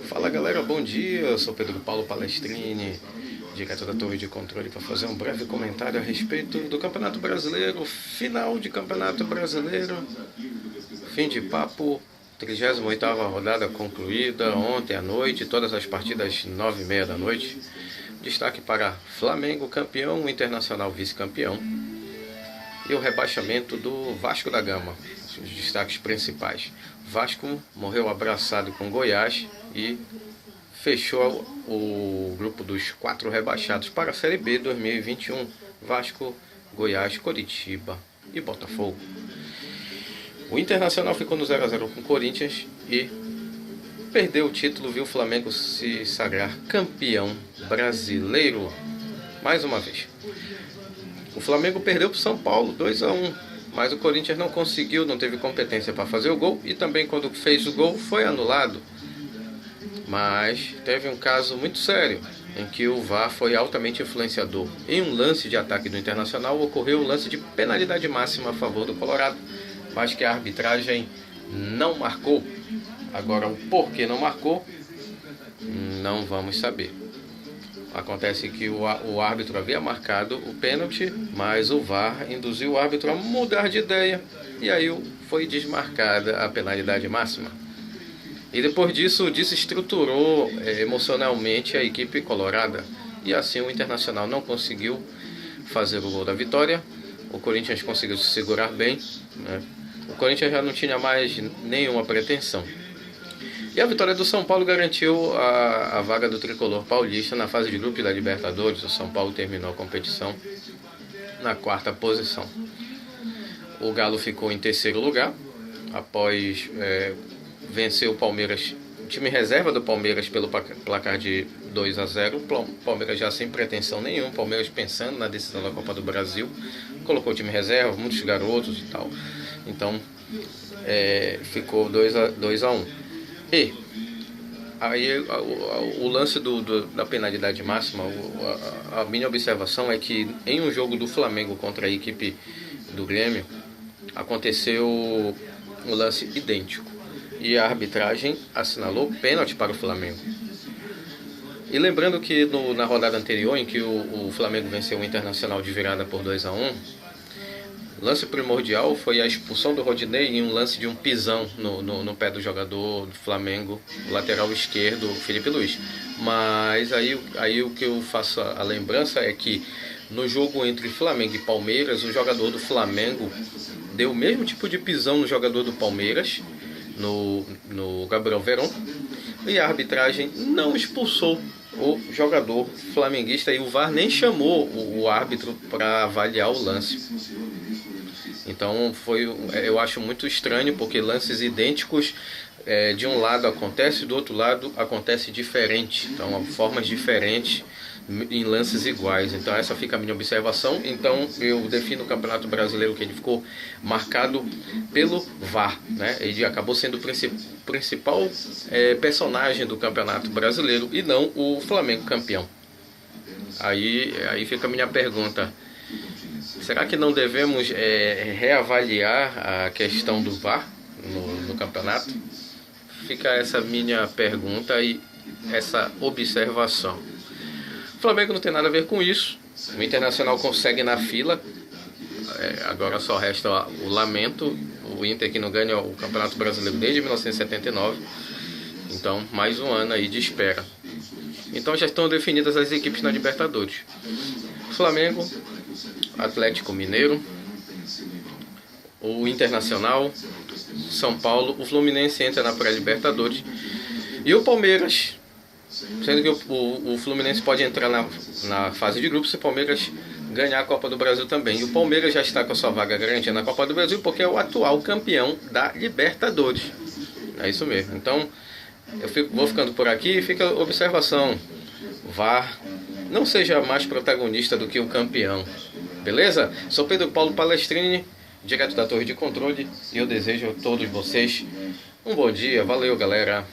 Fala galera, bom dia, eu sou Pedro Paulo Palestrini, direto da Torre de Controle, para fazer um breve comentário a respeito do Campeonato Brasileiro, final de Campeonato Brasileiro, fim de papo, 38ª rodada concluída ontem à noite, todas as partidas 9h30 da noite. Destaque para Flamengo campeão, Internacional vice-campeão e o rebaixamento do Vasco da Gama. Os destaques principais: Vasco morreu abraçado com Goiás e fechou o grupo dos 4 rebaixados para a Série B 2021. Vasco, Goiás, Coritiba e Botafogo. O Internacional ficou no 0x0 com o Corinthians e perdeu o título, viu o Flamengo se sagrar campeão brasileiro mais uma vez. O Flamengo perdeu para o São Paulo 2x1, mas o Corinthians não conseguiu, não teve competência para fazer o gol e também quando fez o gol foi anulado. Mas teve um caso muito sério em que o VAR foi altamente influenciador. Em um lance de ataque do Internacional ocorreu um lance de penalidade máxima a favor do Colorado, mas que a arbitragem não marcou. Agora o porquê não marcou, não vamos saber. Acontece que o árbitro havia marcado o pênalti, mas o VAR induziu o árbitro a mudar de ideia e aí foi desmarcada a penalidade máxima. E depois disso desestruturou emocionalmente a equipe colorada e assim o Internacional não conseguiu fazer o gol da vitória. O Corinthians conseguiu se segurar bem, né? O Corinthians já não tinha mais nenhuma pretensão. E a vitória do São Paulo garantiu a vaga do tricolor paulista na fase de grupos da Libertadores. O São Paulo terminou a competição na 4ª posição. O Galo ficou em 3º lugar, após vencer o Palmeiras, o time reserva do Palmeiras pelo placar de 2x0. O Palmeiras já sem pretensão nenhuma, o Palmeiras pensando na decisão da Copa do Brasil, colocou o time reserva, muitos garotos e tal. Então ficou 2x1. E aí o lance da penalidade máxima, a minha observação é que em um jogo do Flamengo contra a equipe do Grêmio aconteceu um lance idêntico e a arbitragem assinalou pênalti para o Flamengo. E lembrando que na rodada anterior, em que o Flamengo venceu o Internacional de virada por 2x1, o lance primordial foi a expulsão do Rodinei em um lance de um pisão no pé do jogador do Flamengo, o lateral esquerdo, Felipe Luiz. Mas aí o que eu faço a lembrança é que no jogo entre Flamengo e Palmeiras, o jogador do Flamengo deu o mesmo tipo de pisão no jogador do Palmeiras, no Gabriel Veron, e a arbitragem não expulsou o jogador flamenguista e o VAR nem chamou o árbitro para avaliar o lance. Então eu acho muito estranho, porque lances idênticos de um lado acontece, do outro lado acontece diferente. Então formas diferentes em lances iguais. Então essa fica a minha observação. Então eu defino o Campeonato Brasileiro que ele ficou marcado pelo VAR, né? Ele acabou sendo o principal personagem do Campeonato Brasileiro e não o Flamengo campeão. Aí fica a minha pergunta: será que não devemos reavaliar a questão do VAR no campeonato? Fica essa minha pergunta e essa observação. O Flamengo não tem nada a ver com isso. O Internacional consegue na fila. Agora só resta o lamento. O Inter que não ganha o Campeonato Brasileiro desde 1979. Então, mais um ano aí de espera. Então já estão definidas as equipes na Libertadores. Flamengo, Atlético Mineiro, o Internacional, São Paulo, o Fluminense entra na pré-Libertadores e o Palmeiras, sendo que o Fluminense pode entrar na fase de grupos se o Palmeiras ganhar a Copa do Brasil também. E o Palmeiras já está com a sua vaga garantida na Copa do Brasil porque é o atual campeão da Libertadores. É isso mesmo. Então vou ficando por aqui e fica a observação: VAR, não seja mais protagonista do que o campeão. Beleza? Sou Pedro Paulo Palestrini, direto da Torre de Controle, e eu desejo a todos vocês um bom dia. Valeu, galera!